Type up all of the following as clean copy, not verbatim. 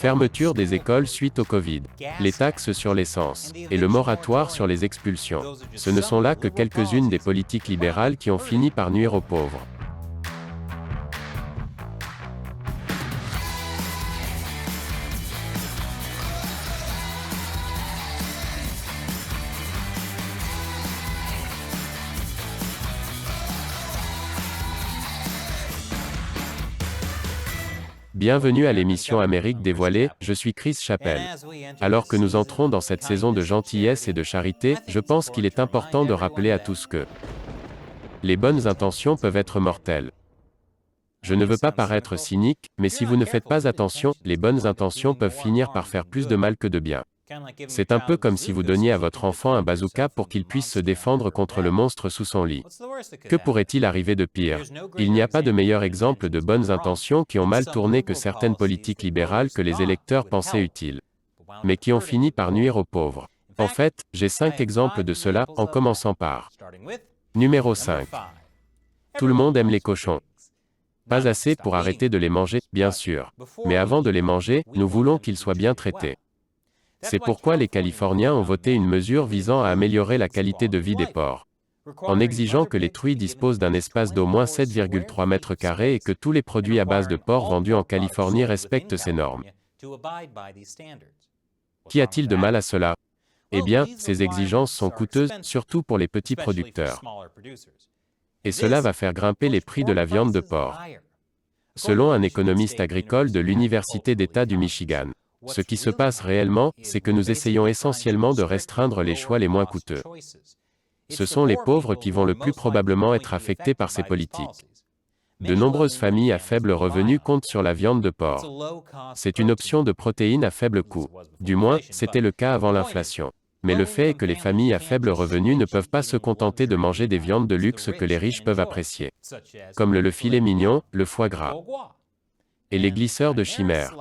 Fermeture des écoles suite au Covid, les taxes sur l'essence, et le moratoire sur les expulsions. Ce ne sont là que quelques-unes des politiques libérales qui ont fini par nuire aux pauvres. Bienvenue à l'émission Amérique dévoilée, je suis Chris Chappell. Alors que nous entrons dans cette saison de gentillesse et de charité, je pense qu'il est important de rappeler à tous que les bonnes intentions peuvent être mortelles. Je ne veux pas paraître cynique, mais si vous ne faites pas attention, les bonnes intentions peuvent finir par faire plus de mal que de bien. C'est un peu comme si vous donniez à votre enfant un bazooka pour qu'il puisse se défendre contre le monstre sous son lit. Que pourrait-il arriver de pire? Il n'y a pas de meilleur exemple de bonnes intentions qui ont mal tourné que certaines politiques libérales que les électeurs pensaient utiles, mais qui ont fini par nuire aux pauvres. En fait, j'ai 5 exemples de cela, en commençant par numéro 5. Tout le monde aime les cochons. Pas assez pour arrêter de les manger, bien sûr. Mais avant de les manger, nous voulons qu'ils soient bien traités. C'est pourquoi les Californiens ont voté une mesure visant à améliorer la qualité de vie des porcs, en exigeant que les truies disposent d'un espace d'au moins 7,3 mètres carrés et que tous les produits à base de porc vendus en Californie respectent ces normes. Qu'y a-t-il de mal à cela? Eh bien, ces exigences sont coûteuses, surtout pour les petits producteurs. Et cela va faire grimper les prix de la viande de porc. Selon un économiste agricole de l'Université d'État du Michigan, ce qui se passe réellement, c'est que nous essayons essentiellement de restreindre les choix les moins coûteux. Ce sont les pauvres qui vont le plus probablement être affectés par ces politiques. De nombreuses familles à faible revenu comptent sur la viande de porc. C'est une option de protéines à faible coût. Du moins, c'était le cas avant l'inflation. Mais le fait est que les familles à faible revenu ne peuvent pas se contenter de manger des viandes de luxe que les riches peuvent apprécier, comme le filet mignon, le foie gras, et les glisseurs de chimère.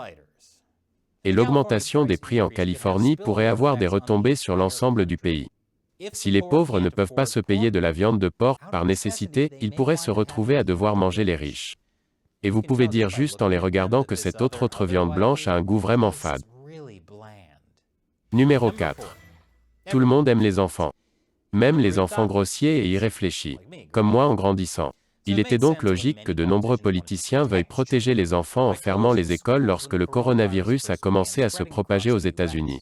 Et l'augmentation des prix en Californie pourrait avoir des retombées sur l'ensemble du pays. Si les pauvres ne peuvent pas se payer de la viande de porc, par nécessité, ils pourraient se retrouver à devoir manger les riches. Et vous pouvez dire juste en les regardant que cette autre viande blanche a un goût vraiment fade. Numéro 4. Tout le monde aime les enfants. Même les enfants grossiers et irréfléchis, comme moi en grandissant. Il était donc logique que de nombreux politiciens veuillent protéger les enfants en fermant les écoles lorsque le coronavirus a commencé à se propager aux États-Unis.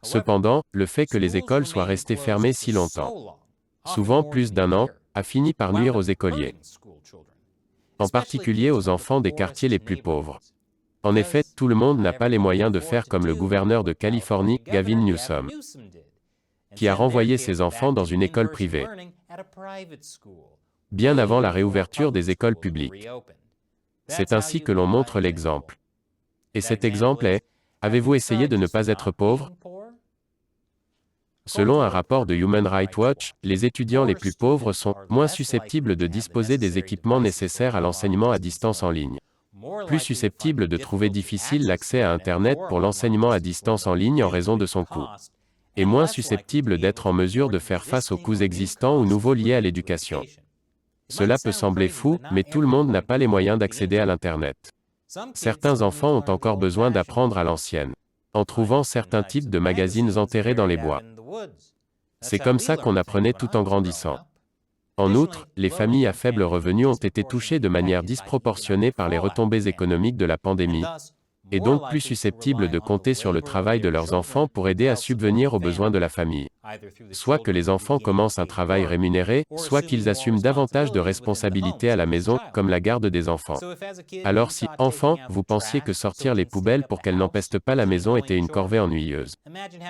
Cependant, le fait que les écoles soient restées fermées si longtemps, souvent plus d'1 an, a fini par nuire aux écoliers, en particulier aux enfants des quartiers les plus pauvres. En effet, tout le monde n'a pas les moyens de faire comme le gouverneur de Californie, Gavin Newsom, qui a renvoyé ses enfants dans une école privée, bien avant la réouverture des écoles publiques. C'est ainsi que l'on montre l'exemple. Et cet exemple est, avez-vous essayé de ne pas être pauvre? Selon un rapport de Human Rights Watch, les étudiants les plus pauvres sont moins susceptibles de disposer des équipements nécessaires à l'enseignement à distance en ligne, plus susceptibles de trouver difficile l'accès à Internet pour l'enseignement à distance en ligne en raison de son coût, et moins susceptibles d'être en mesure de faire face aux coûts existants ou nouveaux liés à l'éducation. Cela peut sembler fou, mais tout le monde n'a pas les moyens d'accéder à l'Internet. Certains enfants ont encore besoin d'apprendre à l'ancienne, en trouvant certains types de magazines enterrés dans les bois. C'est comme ça qu'on apprenait tout en grandissant. En outre, les familles à faible revenu ont été touchées de manière disproportionnée par les retombées économiques de la pandémie, et donc plus susceptibles de compter sur le travail de leurs enfants pour aider à subvenir aux besoins de la famille. Soit que les enfants commencent un travail rémunéré, soit qu'ils assument davantage de responsabilités à la maison, comme la garde des enfants. Alors si, enfant, vous pensiez que sortir les poubelles pour qu'elles n'empestent pas la maison était une corvée ennuyeuse.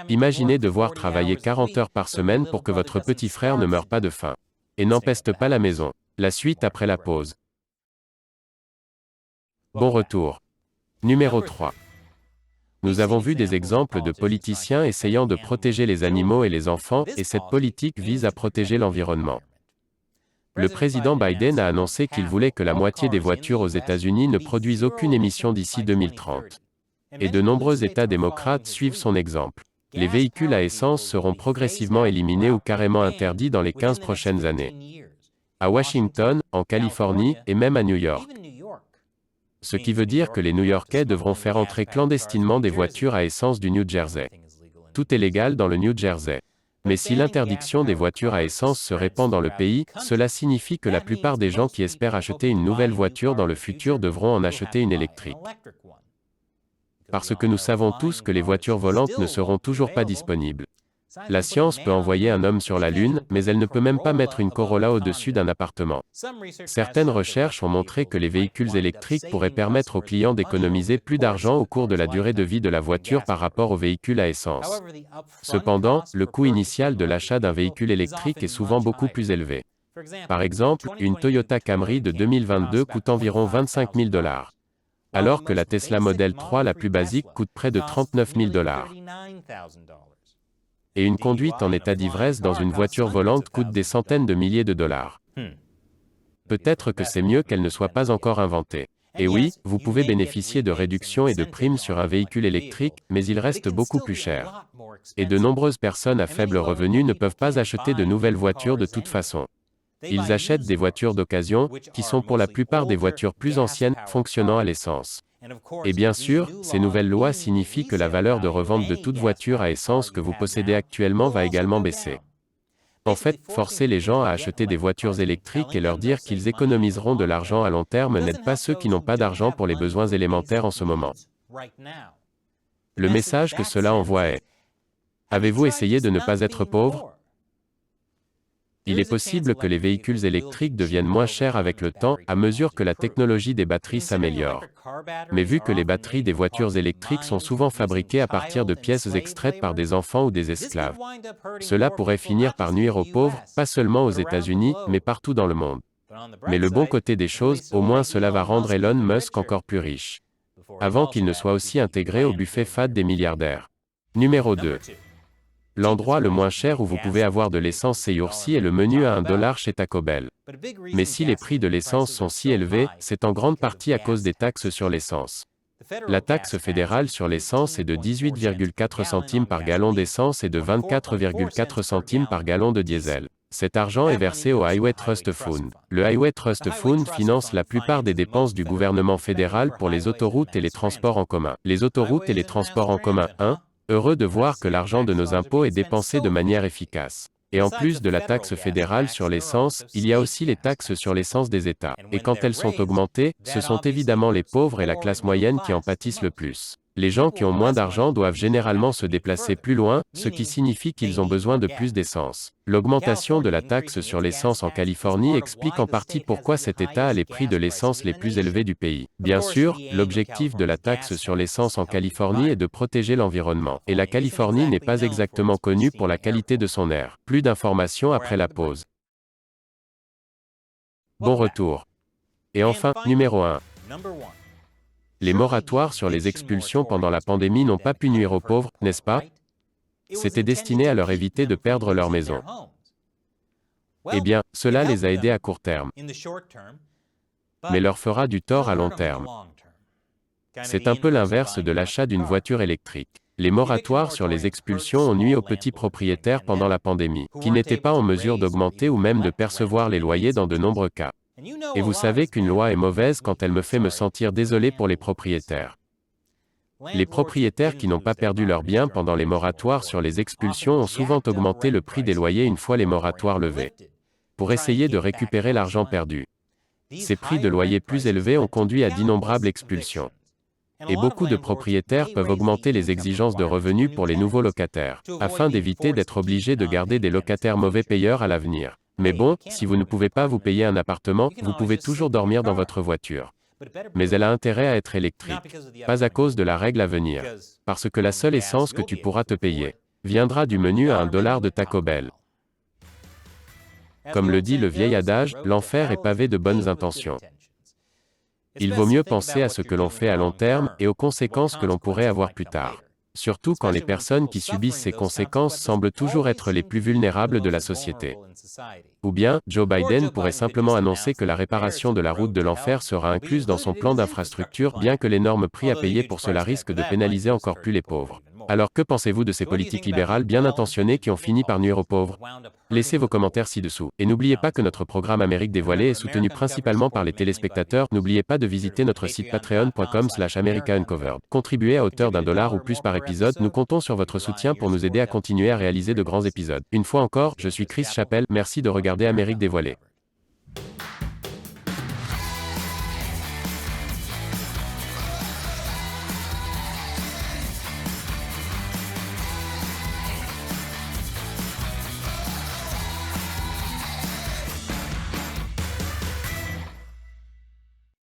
Imaginez devoir travailler 40 heures par semaine pour que votre petit frère ne meure pas de faim et n'empeste pas la maison. La suite après la pause. Bon retour. Numéro 3. Nous avons vu des exemples de politiciens essayant de protéger les animaux et les enfants, et cette politique vise à protéger l'environnement. Le président Biden a annoncé qu'il voulait que la moitié des voitures aux États-Unis ne produisent aucune émission d'ici 2030. Et de nombreux États démocrates suivent son exemple. Les véhicules à essence seront progressivement éliminés ou carrément interdits dans les 15 prochaines années. À Washington, en Californie, et même à New York. Ce qui veut dire que les New-Yorkais devront faire entrer clandestinement des voitures à essence du New Jersey. Tout est légal dans le New Jersey. Mais si l'interdiction des voitures à essence se répand dans le pays, cela signifie que la plupart des gens qui espèrent acheter une nouvelle voiture dans le futur devront en acheter une électrique. Parce que nous savons tous que les voitures volantes ne seront toujours pas disponibles. La science peut envoyer un homme sur la Lune, mais elle ne peut même pas mettre une Corolla au-dessus d'un appartement. Certaines recherches ont montré que les véhicules électriques pourraient permettre aux clients d'économiser plus d'argent au cours de la durée de vie de la voiture par rapport aux véhicules à essence. Cependant, le coût initial de l'achat d'un véhicule électrique est souvent beaucoup plus élevé. Par exemple, une Toyota Camry de 2022 coûte environ 25 000 $, alors que la Tesla Model 3 la plus basique coûte près de 39 000 $. Et une conduite en état d'ivresse dans une voiture volante coûte des centaines de milliers de dollars. Peut-être que c'est mieux qu'elle ne soit pas encore inventée. Et oui, vous pouvez bénéficier de réductions et de primes sur un véhicule électrique, mais il reste beaucoup plus cher. Et de nombreuses personnes à faible revenu ne peuvent pas acheter de nouvelles voitures de toute façon. Ils achètent des voitures d'occasion, qui sont pour la plupart des voitures plus anciennes, fonctionnant à l'essence. Et bien sûr, ces nouvelles lois signifient que la valeur de revente de toute voiture à essence que vous possédez actuellement va également baisser. En fait, forcer les gens à acheter des voitures électriques et leur dire qu'ils économiseront de l'argent à long terme n'aide pas ceux qui n'ont pas d'argent pour les besoins élémentaires en ce moment. Le message que cela envoie est: avez-vous essayé de ne pas être pauvre? Il est possible que les véhicules électriques deviennent moins chers avec le temps, à mesure que la technologie des batteries s'améliore. Mais vu que les batteries des voitures électriques sont souvent fabriquées à partir de pièces extraites par des enfants ou des esclaves, cela pourrait finir par nuire aux pauvres, pas seulement aux États-Unis, mais partout dans le monde. Mais le bon côté des choses, au moins cela va rendre Elon Musk encore plus riche, avant qu'il ne soit aussi intégré au buffet fat des milliardaires. Numéro 2. L'endroit le moins cher où vous pouvez avoir de l'essence ces jours-ci est le menu à $1 chez Taco Bell. Mais si les prix de l'essence sont si élevés, c'est en grande partie à cause des taxes sur l'essence. La taxe fédérale sur l'essence est de 18,4 centimes par gallon d'essence et de 24,4 centimes par gallon de diesel. Cet argent est versé au Highway Trust Fund. Le Highway Trust Fund finance la plupart des dépenses du gouvernement fédéral pour les autoroutes et les transports en commun. Les autoroutes et les transports en commun, 1. Heureux de voir que l'argent de nos impôts est dépensé de manière efficace. Et en plus de la taxe fédérale sur l'essence, il y a aussi les taxes sur l'essence des États. Et quand elles sont augmentées, ce sont évidemment les pauvres et la classe moyenne qui en pâtissent le plus. Les gens qui ont moins d'argent doivent généralement se déplacer plus loin, ce qui signifie qu'ils ont besoin de plus d'essence. L'augmentation de la taxe sur l'essence en Californie explique en partie pourquoi cet État a les prix de l'essence les plus élevés du pays. Bien sûr, l'objectif de la taxe sur l'essence en Californie est de protéger l'environnement. Et la Californie n'est pas exactement connue pour la qualité de son air. Plus d'informations après la pause. Bon retour. Et enfin, numéro 1. Les moratoires sur les expulsions pendant la pandémie n'ont pas pu nuire aux pauvres, n'est-ce pas? C'était destiné à leur éviter de perdre leur maison. Eh bien, cela les a aidés à court terme, mais leur fera du tort à long terme. C'est un peu l'inverse de l'achat d'une voiture électrique. Les moratoires sur les expulsions ont nui aux petits propriétaires pendant la pandémie, qui n'étaient pas en mesure d'augmenter ou même de percevoir les loyers dans de nombreux cas. Et vous savez qu'une loi est mauvaise quand elle me fait me sentir désolé pour les propriétaires. Les propriétaires qui n'ont pas perdu leurs biens pendant les moratoires sur les expulsions ont souvent augmenté le prix des loyers une fois les moratoires levés, pour essayer de récupérer l'argent perdu. Ces prix de loyer plus élevés ont conduit à d'innombrables expulsions. Et beaucoup de propriétaires peuvent augmenter les exigences de revenus pour les nouveaux locataires, afin d'éviter d'être obligés de garder des locataires mauvais payeurs à l'avenir. Mais bon, si vous ne pouvez pas vous payer un appartement, vous pouvez toujours dormir dans votre voiture. Mais elle a intérêt à être électrique. Pas à cause de la règle à venir. Parce que la seule essence que tu pourras te payer viendra du menu à $1 de Taco Bell. Comme le dit le vieil adage, l'enfer est pavé de bonnes intentions. Il vaut mieux penser à ce que l'on fait à long terme et aux conséquences que l'on pourrait avoir plus tard. Surtout quand les personnes qui subissent ces conséquences semblent toujours être les plus vulnérables de la société. Ou bien, Joe Biden pourrait simplement annoncer que la réparation de la route de l'enfer sera incluse dans son plan d'infrastructure, bien que l'énorme prix à payer pour cela risque de pénaliser encore plus les pauvres. Alors que pensez-vous de ces politiques libérales bien intentionnées qui ont fini par nuire aux pauvres? Laissez vos commentaires ci-dessous. Et n'oubliez pas que notre programme Amérique dévoilée est soutenu principalement par les téléspectateurs. N'oubliez pas de visiter notre site patreon.com/americauncovered. Contribuez à hauteur d'$1 ou plus par épisode. Nous comptons sur votre soutien pour nous aider à continuer à réaliser de grands épisodes. Une fois encore, je suis Chris Chappell. Merci de regarder Amérique dévoilée.